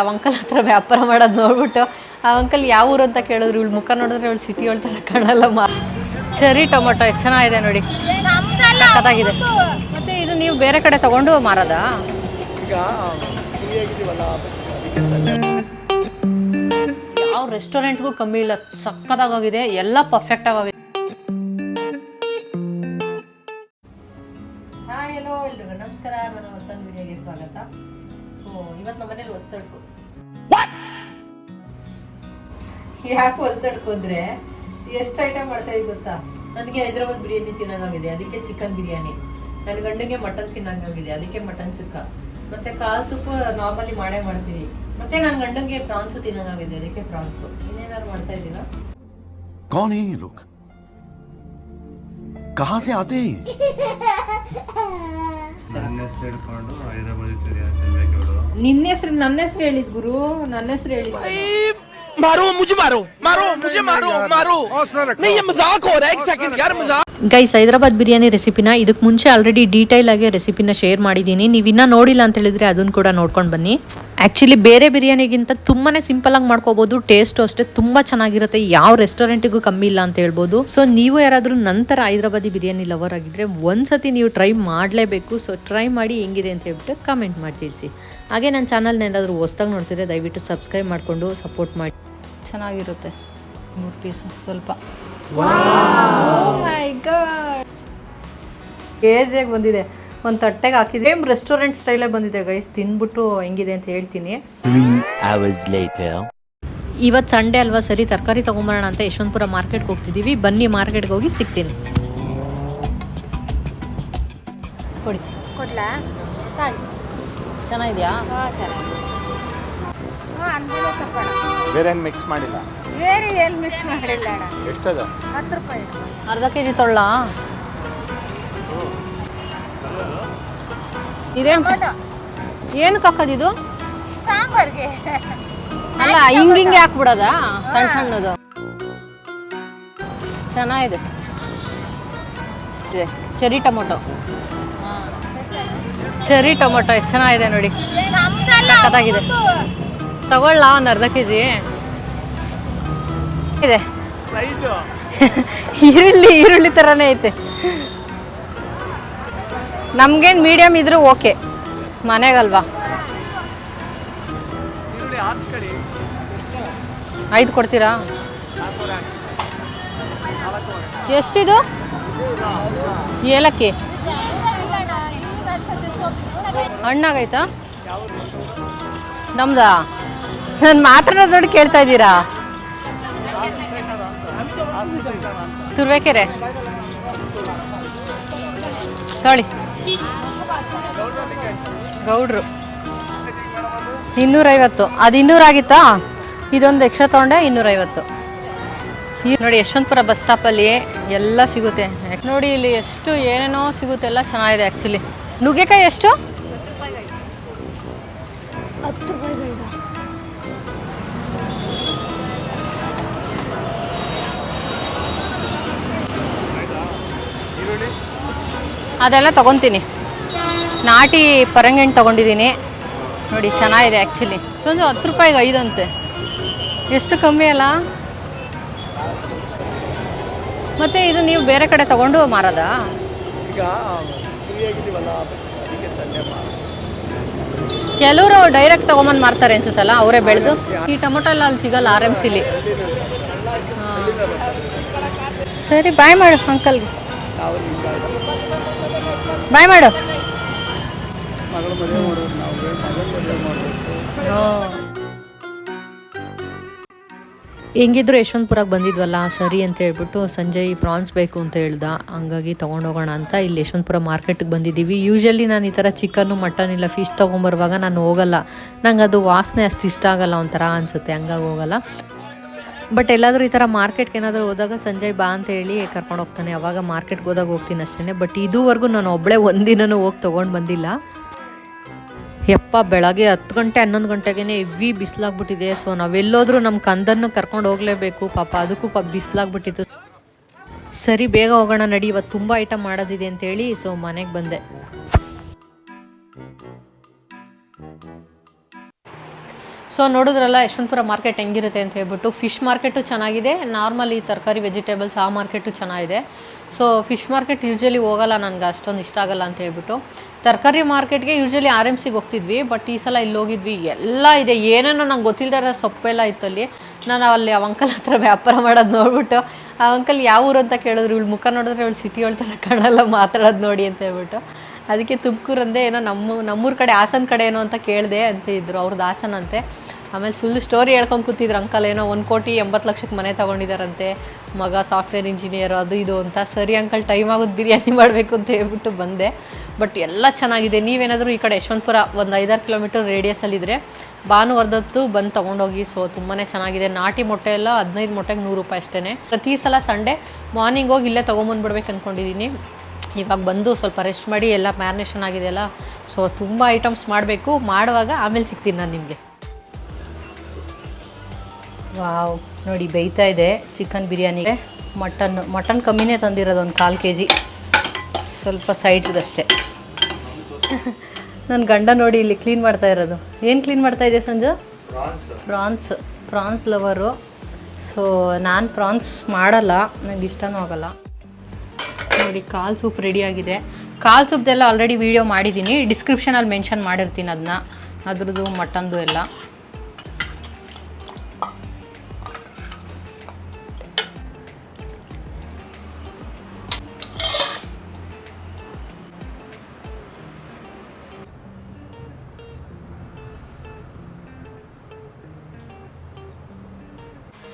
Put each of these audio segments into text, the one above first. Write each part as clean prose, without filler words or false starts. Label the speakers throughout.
Speaker 1: ಆ ಅಂಕಲ್ ಹತ್ರ ವ್ಯಾಪಾರ ಮಾಡೋದು ನೋಡ್ಬಿಟ್ಟು ಆ ಅಂಕಲ್ ಯಾವ ಊರು ಅಂತ ಕೇಳಿದ್ರು, ಇವಳು ಮುಖ ನೋಡಿದ್ರೆ ಇವಳು ಸಿಟಿ ಹೇಳ್ತಾರೆ ಕಾಣಲ್ಲ. ಚೆರಿ ಟೊಮೊಟೊ ಎಷ್ಟು ಚೆನ್ನಾಗಿದೆ ನೋಡಿ, ಸಖತ್ತಾಗಿದೆ. ಮತ್ತೆ ಇದು ನೀವು ಬೇರೆ ಕಡೆ ತಗೊಂಡು ಮಾರೋದಾ? ಯಾವ ರೆಸ್ಟೋರೆಂಟ್ಗೂ ಕಮ್ಮಿ ಇಲ್ಲ, ಸಖತ್ತಾಗಿದೆ, ಎಲ್ಲ ಪರ್ಫೆಕ್ಟ್ ಆಗಿದೆ. ಹಾಯ್ ಹಲೋ ಎಲ್ರಿಗೂ ನಮಸ್ಕಾರ, ನನ್ನ ಮತ್ತೊಂದು ವಿಡಿಯೋಗೆ ಸ್ವಾಗತ. ಸೊ ಇವತ್ತು ನಮ್ಮ ಮನೇಲಿ ಹೊಸ್ತಡ್ಕು. ಯಾಕೆ ಹೊಸ್ತಡ್ಕು ಅಂದರೆ ಎಷ್ಟು ಐಟಮ್ ಮಾಡ್ತಾ ಇದ್ದು ಗೊತ್ತಾ? ನನಗೆ ಹೈದ್ರಾಬಾದ್ ಬಿರಿಯಾನಿ ತಿನ್ನೋಂಗಾಗಿದೆ, ಅದಕ್ಕೆ ಚಿಕನ್ ಬಿರಿಯಾನಿ. ನನ್ನ ಗಂಡನಿಗೆ ಮಟನ್ ತಿನ್ನೋಂಗಾಗಿದೆ, ಅದಕ್ಕೆ ಮಟನ್ ಚುಕ್ಕ. ಮತ್ತೆ ಕಾಲ್ ಸೂಪು ನಾರ್ಮಲಿ ಮಾಡೇ ಮಾಡ್ತೀವಿ. ಮತ್ತೆ ನನ್ನ ಗಂಡನಿಗೆ ಪ್ರಾನ್ಸು ತಿನ್ನೋಂಗಾಗಿದೆ, ಅದಕ್ಕೆ ಪ್ರಾನ್ಸು. ಇನ್ನೇನಾದ್ರು ಮಾಡ್ತಾ ಇದ್ದೀರಾ?
Speaker 2: कौन है ये लोग? कहाँ से आते हैं?
Speaker 1: ನಿನ್ನ ಹೆಸರು ನನ್ನ ಹೆಸರು ಹೇಳಿದ್ ಗುರು, ನನ್ನ ಹೆಸರು ಹೇಳಿದ್.
Speaker 3: मारो मुझे, मारो मारो मुझे, मारो मारो नहीं, ये मजाक हो रहा है, एक सेकंड यार, मजाक.
Speaker 1: ಗೈಸ್, ಹೈದರಾಬಾದ್ ಬಿರಿಯಾನಿ ರೆಸಿಪಿನ ಇದಕ್ಕೆ ಮುಂಚೆ ಆಲ್ರೆಡಿ ಡೀಟೇಲ್ ಆಗಿ ರೆಸಿಪಿನ ಶೇರ್ ಮಾಡಿದ್ದೀನಿ. ನೀವು ಇನ್ನೂ ನೋಡಿಲ್ಲ ಅಂತ ಹೇಳಿದ್ರೆ ಅದನ್ನು ಕೂಡ ನೋಡ್ಕೊಂಡು ಬನ್ನಿ. ಆ್ಯಕ್ಚುಲಿ ಬೇರೆ ಬಿರಿಯಾನಿಗಿಂತ ತುಂಬಾ ಸಿಂಪಲ್ ಆಗಿ ಮಾಡ್ಕೋಬಹುದು, ಟೇಸ್ಟು ಅಷ್ಟೇ ತುಂಬ ಚೆನ್ನಾಗಿರುತ್ತೆ, ಯಾವ ರೆಸ್ಟೋರೆಂಟಿಗೂ ಕಮ್ಮಿ ಇಲ್ಲ ಅಂತ ಹೇಳ್ಬೋದು. ಸೊ ನೀವು ಯಾರಾದರೂ ನಂತರ ಹೈದರಾಬಾದಿ ಬಿರಿಯಾನಿ ಲವರ್ ಆಗಿದ್ರೆ ಒಂದ್ಸತಿ ನೀವು ಟ್ರೈ ಮಾಡಲೇಬೇಕು. ಸೊ ಟ್ರೈ ಮಾಡಿ ಹೆಂಗಿದೆ ಅಂತ ಹೇಳ್ಬಿಟ್ಟು ಕಮೆಂಟ್ ಮಾಡಿ ತಿಳಿಸಿ. ಹಾಗೆ ನನ್ನ ಚಾನಲ್ನ ಏನಾದರೂ ಹೊಸ್ದಾಗಿ ನೋಡ್ತಿದ್ರೆ ದಯವಿಟ್ಟು ಸಬ್ಸ್ಕ್ರೈಬ್ ಮಾಡಿಕೊಂಡು ಸಪೋರ್ಟ್ ಮಾಡಿ. ಚೆನ್ನಾಗಿರುತ್ತೆ. 3 ಪೀಸು ಸ್ವಲ್ಪ. ಮೈ ಗಾಡ್, ಏಜಿಯಾಗಿ ಬಂದಿದೆ. ಒಂದು ತಟ್ಟೆಗೆ ಹಾಕಿದೆ, ಸೇಮ್ ರೆಸ್ಟೋರೆಂಟ್ ಸ್ಟೈಲೇ ಬಂದಿದೆ ಗೈಸ್. ತಿನ್ಬಿಟ್ಟು ಹೆಂಗಿದೆ ಅಂತ ಹೇಳ್ತೀನಿ.
Speaker 4: 3 hours later.
Speaker 1: ಇವತ್ತು ಸಂಡೇ ಅಲ್ವಾ, ಸರಿ ತರಕಾರಿ ತೊಗೊಂಬರೋಣ ಅಂತ ಯಶವಂತಪುರ ಮಾರ್ಕೆಟ್ಗೆ ಹೋಗ್ತಿದ್ದೀವಿ. ಬನ್ನಿ, ಮಾರ್ಕೆಟ್ಗೆ ಹೋಗಿ ಸಿಗ್ತೀನಿ. ಕೊಡಿ.
Speaker 5: ಕೊಡ್ಲಾ?
Speaker 1: ಚೆನ್ನಾಗಿದೆಯಾ?
Speaker 6: ಬೇರೆ ಏನು ಮಿಕ್ಸ್ ಮಾಡಿಲ್ಲ?
Speaker 5: ಬೇರೆ ಏನು ಮಿಕ್ಸ್ ಮಾಡಿಲ್ಲ ಅಣ್ಣ.
Speaker 6: ಎಷ್ಟದ?
Speaker 5: 10 ರೂಪಾಯಿ.
Speaker 1: ಅರ್ಧ ಕೆಜಿ ತೊಗೊಳ್ಳ? ಏನಕ್ಕೆ ಹಾಕೋದಿದು?
Speaker 5: ಸಾಂಬಾರ್ಗೆ.
Speaker 1: ಅಲ್ಲ, ಹಿಂಗೆ ಹಾಕ್ಬಿಡೋದಾ ಸಣ್ಣ ಸಣ್ಣದು? ಚೆನ್ನಾಗಿದೆ. Cherry tomato. ಚೆರಿ ಟೊಮೊಟೊ ಎಷ್ಟು ಚೆನ್ನಾಗಿದೆ ನೋಡಿ, ಸಖತ್ತಾಗಿದೆ. ತಗೊಳ್ಳ ಒಂದು ಅರ್ಧ ಕೆಜಿ ಇದೆ. ಈರುಳ್ಳಿ ಥರನೇ ಐತೆ. ನಮ್ಗೇನು ಮೀಡಿಯಮ್ ಇದ್ರೂ ಓಕೆ, ಮನೆಗಲ್ವಾ. 5 ಕೊಡ್ತೀರಾ? ಎಷ್ಟಿದು? ಏಲಕ್ಕಿ ಹಣ್ಣಾಗೈತಾ? ನಮ್ದಾ? ನಾನು ಮಾತಾಡೋದು ನೋಡಿ ಕೇಳ್ತಾ ಇದ್ದೀರಾ? ತುರ್ಬೇಕೆರೆ ತೊಳಿ. ಗೌಡ್ರು 250. ಅದು 200 ಆಗಿತ್ತಾ? ಇದೊಂದು ಎಕ್ಸ್ಟ್ರಾ ತೊಗೊಂಡೆ, 250. ಈ ನೋಡಿ ಯಶವಂತಪುರ ಬಸ್ ಸ್ಟಾಪಲ್ಲಿ ಎಲ್ಲ ಸಿಗುತ್ತೆ ನೋಡಿ. ಇಲ್ಲಿ ಎಷ್ಟು ಏನೇನೋ ಸಿಗುತ್ತೆ, ಎಲ್ಲ ಚೆನ್ನಾಗಿದೆ ಆ್ಯಕ್ಚುಲಿ. ನುಗ್ಗೆಕಾಯಿ ಎಷ್ಟು? 10 ರೂಪಾಯಿಗೆ 5. ಅದೆಲ್ಲ ತೊಗೊತೀನಿ. ನಾಟಿ ಪರಂಗಿಹಣ್ಣು ತೊಗೊಂಡಿದ್ದೀನಿ ನೋಡಿ, ಚೆನ್ನಾಗಿದೆ ಆ್ಯಕ್ಚುಲಿ. ಸೊ 10 ರೂಪಾಯಿಗೆ 5 ಅಂತೆ, ಎಷ್ಟು ಕಮ್ಮಿ ಅಲ್ಲ. ಮತ್ತು ಇದು ನೀವು ಬೇರೆ ಕಡೆ ತೊಗೊಂಡು ಮಾರೋದಾ? ಕೆಲವರು ಡೈರೆಕ್ಟ್ ತೊಗೊಂಬಂದು ಮಾರ್ತಾರೆ ಅನ್ಸುತ್ತಲ್ಲ, ಅವರೇ ಬೆಳೆದು. ಈ ಟೊಮೊಟೊ ಎಲ್ಲ ಅಲ್ಲಿ ಸಿಗಲ್ಲ RMCಲಿ. ಸರಿ, ಬಾಯ್ ಮಾಡು ಅಂಕಲ್ಗೆ, ಬಾಯ್ ಮಾಡು. ಹೆಂಗಿದ್ರು ಯಶವಂತಪುರಕ್ಕೆ ಬಂದಿದ್ವಲ್ಲ, ಸರಿ ಅಂತ ಹೇಳ್ಬಿಟ್ಟು ಸಂಜಯ್ ಪ್ರಾನ್ಸ್ ಬೇಕು ಅಂತ ಹೇಳ್ದ. ಹಂಗಾಗಿ ತೊಗೊಂಡೋಗೋಣ ಅಂತ ಇಲ್ಲಿ ಯಶವಂತಪುರ ಮಾರ್ಕೆಟ್ಗೆ ಬಂದಿದ್ದೀವಿ. ಯೂಶ್ವಲಿ ನಾನು ಈ ಥರ ಚಿಕನ್ನು ಮಟನ್ ಇಲ್ಲ ಫಿಶ್ ತೊಗೊಂಬರುವಾಗ ನಾನು ಹೋಗಲ್ಲ, ನಂಗೆ ಅದು ವಾಸನೆ ಅಷ್ಟು ಇಷ್ಟ ಆಗಲ್ಲ, ಒಂಥರ ಅನಿಸುತ್ತೆ, ಹಂಗಾಗಿ ಹೋಗಲ್ಲ. ಬಟ್ ಎಲ್ಲಾದರೂ ಈ ಥರ ಮಾರ್ಕೆಟ್ಗೆ ಏನಾದರೂ ಹೋದಾಗ ಸಂಜಯ್ ಬಾ ಅಂತ ಹೇಳಿ ಕರ್ಕೊಂಡು ಹೋಗ್ತಾನೆ, ಅವಾಗ ಮಾರ್ಕೆಟ್ಗೆ ಹೋದಾಗ ಹೋಗ್ತೀನಿ ಅಷ್ಟೇ. ಬಟ್ ಇದುವರೆಗೂ ನಾನು ಒಬ್ಬಳೇ ಒಂದಿನೂ ಹೋಗಿ ತೊಗೊಂಡು ಬಂದಿಲ್ಲ. ಯಪ್ಪ, ಬೆಳಗ್ಗೆ 10 ಗಂಟೆ 11 ಗಂಟೆಗೇ ಹೆವಿ ಬಿಸಿಲಾಗ್ಬಿಟ್ಟಿದೆ. ಸೊ ನಾವೆಲ್ಲೋದ್ರೂ ನಮ್ಮ ಕಂದನ್ನು ಕರ್ಕೊಂಡು ಹೋಗಲೇಬೇಕು, ಪಾಪ ಅದಕ್ಕೂ ಬಿಸಿಲಾಗ್ಬಿಟ್ಟಿತ್ತು. ಸರಿ ಬೇಗ ಹೋಗೋಣ ನಡಿ, ಇವತ್ತು ತುಂಬ ಐಟಮ್ ಮಾಡೋದಿದೆ ಅಂತೇಳಿ ಸೊ ಮನೆಗೆ ಬಂದೆ. ಸೊ ನೋಡಿದ್ರಲ್ಲ ಯಶವಂತಪುರ ಮಾರ್ಕೆಟ್ ಹೆಂಗಿರುತ್ತೆ ಅಂತ ಹೇಳ್ಬಿಟ್ಟು. ಫಿಶ್ ಮಾರ್ಕೆಟು ಚೆನ್ನಾಗಿದೆ, ನಾರ್ಮಲಿ ತರಕಾರಿ ವೆಜಿಟೇಬಲ್ಸ್ ಆ ಮಾರ್ಕೆಟು ಚೆನ್ನಾಗಿದೆ. ಸೊ ಫಿಶ್ ಮಾರ್ಕೆಟ್ ಯೂಶ್ವಲಿ ಹೋಗಲ್ಲ, ನನಗೆ ಅಷ್ಟೊಂದು ಇಷ್ಟ ಆಗಲ್ಲ ಅಂತ ಹೇಳ್ಬಿಟ್ಟು. ತರಕಾರಿ ಮಾರ್ಕೆಟ್ಗೆ ಯೂಶ್ವಲಿ RMCಗೆ ಹೋಗ್ತಿದ್ವಿ, ಬಟ್ ಈ ಸಲ ಇಲ್ಲಿ ಹೋಗಿದ್ವಿ. ಎಲ್ಲ ಇದೆ, ಏನೇನೋ ನಂಗೆ ಗೊತ್ತಿಲ್ಲದ ಸೊಪ್ಪೆಲ್ಲ ಇತ್ತಲ್ಲಿ. ನಾನು ಅಲ್ಲಿ ಆ ಅಂಕಲ್ ಹತ್ರ ವ್ಯಾಪಾರ ಮಾಡೋದು ನೋಡ್ಬಿಟ್ಟು, ಆ ಅಂಕಲ್ ಯಾವ ಊರು ಅಂತ ಕೇಳಿದ್ರು. ಇವಳು ಮುಖ ನೋಡಿದ್ರೆ ಇವಳು ಸಿಟಿ ಹೇಳ್ತಾನೆ ಕಾಣಲ್ಲ, ಮಾತಾಡೋದು ನೋಡಿ ಅಂತ ಹೇಳ್ಬಿಟ್ಟು. ಅದಕ್ಕೆ ತುಮಕೂರು ಅಂದೆ, ಏನೋ ನಮ್ಮೂರ ಕಡೆ ಹಾಸನ ಕಡೆ ಏನೋ ಅಂತ ಕೇಳಿದೆ ಅಂತ ಇದ್ದರು. ಅವ್ರದ್ದು ಹಾಸನ ಅಂತೆ. ಆಮೇಲೆ ಫುಲ್ ಸ್ಟೋರಿ ಹೇಳ್ಕೊಂಡು ಕೂತಿದ್ರು ಅಂಕಲ್. ಏನೋ 1,80,00,000 ಮನೆ ತೊಗೊಂಡಿದ್ದಾರಂತೆ, ಮಗ ಸಾಫ್ಟ್ವೇರ್ ಇಂಜಿನಿಯರು, ಅದು ಇದು ಅಂತ. ಸರಿ ಅಂಕಲ್, ಟೈಮ್ ಆಗೋದು, ಬಿರಿಯಾನಿ ಮಾಡಬೇಕು ಅಂತ ಹೇಳ್ಬಿಟ್ಟು ಬಂದೆ. ಬಟ್ ಎಲ್ಲ ಚೆನ್ನಾಗಿದೆ. ನೀವೇನಾದರೂ ಈ ಕಡೆ ಯಶವಂತಪುರ ಒಂದು 5-6 ಕಿಲೋಮೀಟರ್ ರೇಡಿಯಸಲ್ಲಿದ್ದರೆ ಭಾನುವಾರದೊತ್ತು ಬಂದು ತೊಗೊಂಡೋಗಿ. ಸೊ ತುಂಬಾ ಚೆನ್ನಾಗಿದೆ. ನಾಟಿ ಮೊಟ್ಟೆ ಎಲ್ಲ 15 ಮೊಟ್ಟೆಗೆ 100 ರೂಪಾಯಿ ಅಷ್ಟೇ. ಪ್ರತಿ ಸಲ ಸಂಡೇ ಮಾರ್ನಿಂಗ್ ಹೋಗಿ ಇಲ್ಲೇ ತೊಗೊಂಬಂದ್ಬಿಡ್ಬೇಕು ಅಂದ್ಕೊಂಡಿದ್ದೀನಿ. ಇವಾಗ ಬಂದು ಸ್ವಲ್ಪ ರೆಸ್ಟ್ ಮಾಡಿ, ಎಲ್ಲ ಮ್ಯಾರಿನೇಷನ್ ಆಗಿದೆಯಲ್ಲ, ಸೊ ತುಂಬ ಐಟಮ್ಸ್ ಮಾಡಬೇಕು. ಮಾಡುವಾಗ ಆಮೇಲೆ ಸಿಗ್ತೀನಿ ನಾನು ನಿಮಗೆ. ವಾವ್, ನೋಡಿ ಬೇಯ್ತಾ ಇದೆ ಚಿಕನ್ ಬಿರಿಯಾನಿಗೆ. ಮಟನ್ ಕಮ್ಮಿನೇ ತಂದಿರೋದು, ಒಂದು 1/4 kg, ಸ್ವಲ್ಪ ಸೈಡ್ಸ್ಗಷ್ಟೇ. ನನ್ನ ಗಂಡ ನೋಡಿ ಇಲ್ಲಿ ಕ್ಲೀನ್ ಮಾಡ್ತಾ ಇರೋದು. ಏನು ಕ್ಲೀನ್ ಮಾಡ್ತಾ ಇದೆ ಸಂಜು? ಪ್ರಾನ್ಸ್ ಲವರು. ಸೊ ನಾನು ಪ್ರಾನ್ಸ್ ಮಾಡಲ್ಲ, ನನಗೆ ಇಷ್ಟನೂ ಆಗಲ್ಲ. ನೋಡಿ ಕಾಲ್ ಸೂಪ್ ರೆಡಿಯಾಗಿದೆ. ಕಾಲ್ ಸೂಪ್ದೆಲ್ಲ ಆಲ್ರೆಡಿ ವೀಡಿಯೋ ಮಾಡಿದ್ದೀನಿ, ಡಿಸ್ಕ್ರಿಪ್ಷನಲ್ಲಿ ಮೆನ್ಷನ್ ಮಾಡಿರ್ತೀನಿ ಅದನ್ನ, ಅದ್ರದ್ದು ಮಟನ್ದು ಎಲ್ಲ.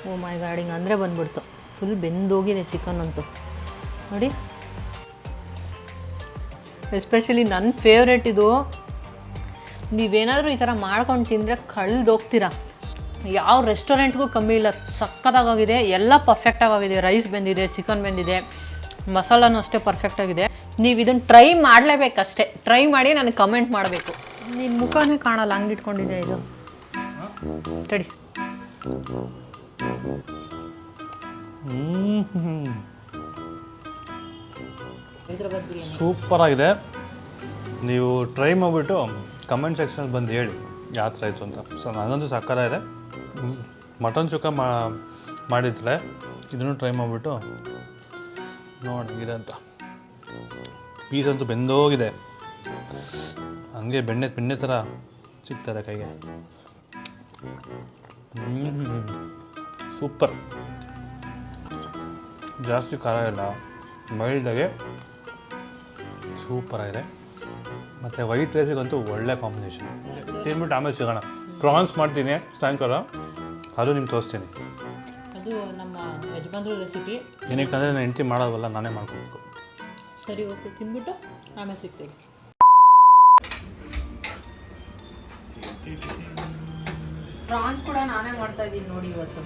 Speaker 1: ಓ ಮೈ ಗಾಡ್, ಹಿಂಗೆ ಅಂದರೆ ಬಂದ್ಬಿಡ್ತು. ಫುಲ್ ಬೆಂದೋಗಿದೆ ಚಿಕನ್ ಅಂತೂ ನೋಡಿ. ಎಸ್ಪೆಷಲಿ ನನ್ನ ಫೇವ್ರೇಟ್ ಇದು. ನೀವೇನಾದರೂ ಈ ಥರ ಮಾಡ್ಕೊಂಡು ತಿಂದರೆ ಕಳೆದೋಗ್ತೀರಾ. ಯಾವ ರೆಸ್ಟೋರೆಂಟ್ಗೂ ಕಮ್ಮಿ ಇಲ್ಲ, ಸಕ್ಕತ್ತಾಗಿದೆ. ಎಲ್ಲ ಪರ್ಫೆಕ್ಟಾಗಿದೆ. ರೈಸ್ ಬೆಂದಿದೆ, ಚಿಕನ್ ಬೆಂದಿದೆ, ಮಸಾಲಾನು ಅಷ್ಟೇ ಪರ್ಫೆಕ್ಟಾಗಿದೆ. ನೀವು ಇದನ್ನು ಟ್ರೈ ಮಾಡಲೇಬೇಕಷ್ಟೇ. ಟ್ರೈ ಮಾಡಿ ನನಗೆ ಕಮೆಂಟ್ ಮಾಡಬೇಕು. ನಿನ್ನ ಮುಖನೇ ಕಾಣಲ್ಲ, ಹಂಗೆ ಇಟ್ಕೊಂಡಿದೆ ಇದು. ತಡಿ.
Speaker 7: ಸೂಪರ್ ಆಗಿದೆ. ನೀವು ಟ್ರೈ ಮಾಡಿಬಿಟ್ಟು ಕಮೆಂಟ್ ಸೆಕ್ಷನಲ್ಲಿ ಬಂದು ಹೇಳಿ ಯಾವ ಥರ ಆಯಿತು ಅಂತ. ಸೊ ನನಗಂತೂ ಸಕ್ಕತ್ತಾಗಿದೆ. ಮಟನ್ ಚುಕ್ಕ ಮಾಡಿದ್ರೆ ಇದನ್ನು ಟ್ರೈ ಮಾಡಿಬಿಟ್ಟು ನೋಡಿದೆ ಅಂತ. ಪೀಸ್ ಅಂತೂ ಬೆಂದೋಗಿದೆ, ಹಂಗೆ ಬೆಣ್ಣೆ ಥರ ಸಿಗ್ತಾರೆ ಕೈಗೆ. ಸೂಪರ್. ಜಾಸ್ತಿ ಖಾರ ಇಲ್ಲ, ಮೈಲ್ಡಾಗೆ ಸೂಪರಾಗಿದೆ. ಮತ್ತು ವೈಟ್ ರೈಸಿಗಂತೂ ಒಳ್ಳೆ ಕಾಂಬಿನೇಷನ್. ತಿಂದ್ಬಿಟ್ಟು ಆಮೇಲೆ ಸಿಗೋಣ. ಪ್ರಾನ್ಸ್ ಮಾಡ್ತೀನಿ ಸಾಯಂಕಾಲ, ಅದು ನಿಮ್ಗೆ ತೋರಿಸ್ತೀನಿ.
Speaker 1: ಅದು ನಮ್ಮ ಯಜಮಾನ್ರ ರೆಸಿಪಿ.
Speaker 7: ಏನಕ್ಕಂದರೆ ನಾನು ಹೆಂಡ್ತಿ ಮಾಡೋದಲ್ಲ, ನಾನೇ ಮಾಡ್ಕೋಬೇಕು.
Speaker 1: ಸರಿ, ಓಕೆ, ತಿಂದ್ಬಿಟ್ಟು ಆಮೇಲೆ ಸಿಗ್ತೀವಿ. ಪ್ರಾನ್ಸ್ ಕೂಡ ನಾನೇ ಮಾಡ್ತಾ ಇದ್ದೀನಿ ನೋಡಿ ಇವತ್ತು.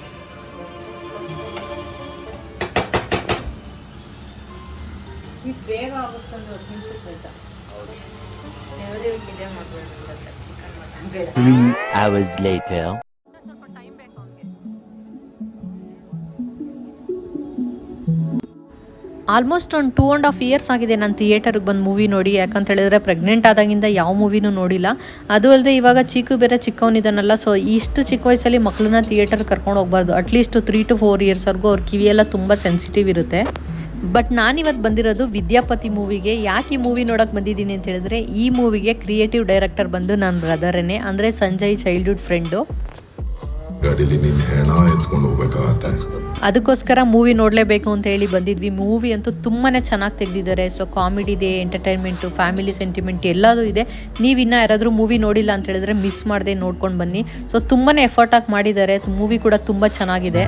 Speaker 1: ಇದು ಬೇಗ ಆಗುತ್ತೆ ಅಂದ್ರೆ 10 ನಿಮಿಷಕ್ಕೆ ಬೇಗ.
Speaker 4: 3 hours later.
Speaker 1: ಆಲ್ಮೋಸ್ಟ್ ಒಂದು 2.5 years ಆಗಿದೆ ನಾನು ಥಿಯೇಟರ್ಗೆ ಬಂದು ಮೂವಿ ನೋಡಿ. ಯಾಕಂತ ಹೇಳಿದ್ರೆ ಪ್ರೆಗ್ನೆಂಟ್ ಆದಾಗಿಂದ ಯಾವ ಮೂವಿನೂ ನೋಡಿಲ್ಲ. ಅದು ಅಲ್ಲದೆ ಇವಾಗ ಚೀಕು ಬೇರೆ ಚಿಕ್ಕವನಿದ್ದಾನಲ್ಲ, ಸೊ ಇಷ್ಟು ಚಿಕ್ಕ ವಯಸ್ಸಲ್ಲಿ ಮಕ್ಕಳನ್ನ ಥಿಯೇಟರ್ ಕರ್ಕೊಂಡು ಹೋಗ್ಬಾರ್ದು. ಅಟ್ಲೀಸ್ಟ್ 3 to 4 yearsವರೆಗೂ ಅವ್ರ ಕಿವಿಯೆಲ್ಲ ತುಂಬ ಸೆನ್ಸಿಟಿವ್ ಇರುತ್ತೆ. ಬಟ್ ನಾನಿವತ್ತು ಬಂದಿರೋದು ವಿದ್ಯಾಪತಿ ಮೂವಿಗೆ. ಯಾಕೆ ಈ ಮೂವಿ ನೋಡೋಕೆ ಬಂದಿದ್ದೀನಿ ಅಂತ ಹೇಳಿದ್ರೆ, ಈ ಮೂವಿಗೆ ಕ್ರಿಯೇಟಿವ್ ಡೈರೆಕ್ಟರ್ ಬಂದು ನನ್ನ ಬ್ರದರೇನೆ, ಅಂದರೆ ಸಂಜಯ್ ಚೈಲ್ಡ್ಹುಡ್ ಫ್ರೆಂಡು. ಅದಕ್ಕೋಸ್ಕರ ಮೂವಿ ನೋಡಲೇಬೇಕು ಅಂತ ಹೇಳಿ ಬಂದಿದ್ವಿ. ಮೂವಿ ಅಂತೂ ತುಂಬಾ ಚೆನ್ನಾಗಿ ತೆಗೆದಿದ್ದಾರೆ. ಸೊ ಕಾಮಿಡಿ ಇದೆ, ಎಂಟರ್ಟೈನ್ಮೆಂಟು, ಫ್ಯಾಮಿಲಿ ಸೆಂಟಿಮೆಂಟ್ ಎಲ್ಲದೂ ಇದೆ. ನೀವು ಇನ್ನೂ ಯಾರಾದರೂ ಮೂವಿ ನೋಡಿಲ್ಲ ಅಂತ ಹೇಳಿದ್ರೆ ಮಿಸ್ ಮಾಡದೆ ನೋಡ್ಕೊಂಡು ಬನ್ನಿ. ಸೊ ತುಂಬಾ ಎಫರ್ಟ್ ಆಗಿ ಮಾಡಿದ್ದಾರೆ. ಮೂವಿ ಕೂಡ ತುಂಬ ಚೆನ್ನಾಗಿದೆ.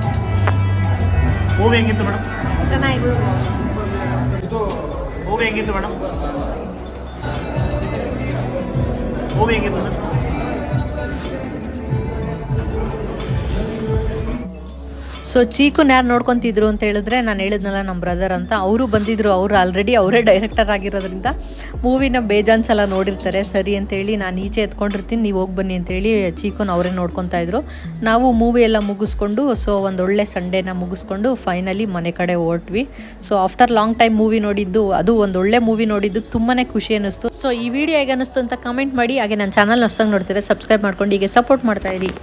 Speaker 8: ಮೂವಿ ಹೆಂಗಿತ್ತು ಮೇಡಮ್?
Speaker 5: ಚೆನ್ನಾಗಿದೆ.
Speaker 8: ಮೂವಿ ಹೆಂಗಿತ್ತು ಮೇಡಮ್? ಮೂವಿ ಹೆಂಗಿತ್ತು ಮೇಡಮ್?
Speaker 1: ಸೊ ಚೀಕುನ ಯಾರು ನೋಡ್ಕೊತಿದ್ರು ಅಂತ ಹೇಳಿದ್ರೆ, ನಾನು ಹೇಳಿದ್ನಲ್ಲ ನಮ್ಮ ಬ್ರದರ್ ಅಂತ, ಅವರು ಬಂದಿದ್ದರು. ಅವರು ಆಲ್ರೆಡಿ ಅವರೇ ಡೈರೆಕ್ಟರ್ ಆಗಿರೋದ್ರಿಂದ ಮೂವಿನ ಬೇಜಾನ್ ಸಲ ನೋಡಿರ್ತಾರೆ. ಸರಿ ಅಂತೇಳಿ ನಾನು ಈಚೆ ಎತ್ಕೊಂಡಿರ್ತೀನಿ, ನೀವು ಹೋಗಿ ಬನ್ನಿ ಅಂತೇಳಿ ಚೀಕುನ ಅವರೇ ನೋಡ್ಕೊತಾ ಇದ್ರು. ನಾವು ಮೂವಿ ಎಲ್ಲ ಮುಗಿಸ್ಕೊಂಡು, ಸೊ ಒಂದೊಳ್ಳೆ ಸಂಡೇನ ಮುಗಿಸ್ಕೊಂಡು ಫೈನಲಿ ಮನೆ ಕಡೆ ಹೊರಟ್ವಿ. So after long time movie ನೋಡಿದ್ದು, ಅದು ಒಂದೊಳ್ಳೆ ಮೂವಿ ನೋಡಿದ್ದು ತುಂಬಾ ಖುಷಿ ಅನ್ನಿಸ್ತು. ಸೊ ಈ ವಿಡಿಯೋ ಹೇಗೆ ಅನ್ನಿಸ್ತು ಅಂತ ಕಮೆಂಟ್ ಮಾಡಿ. ಹಾಗೆ ನನ್ನ ಚಾನಲ್ ಹೊಸದಾಗಿ ನೋಡ್ತೀರಾ ಸಬ್ಸ್ಕ್ರೈಬ್ ಮಾಡ್ಕೊಂಡು ಹೀಗೆ ಸಪೋರ್ಟ್ ಮಾಡ್ತಾ ಇರಿ.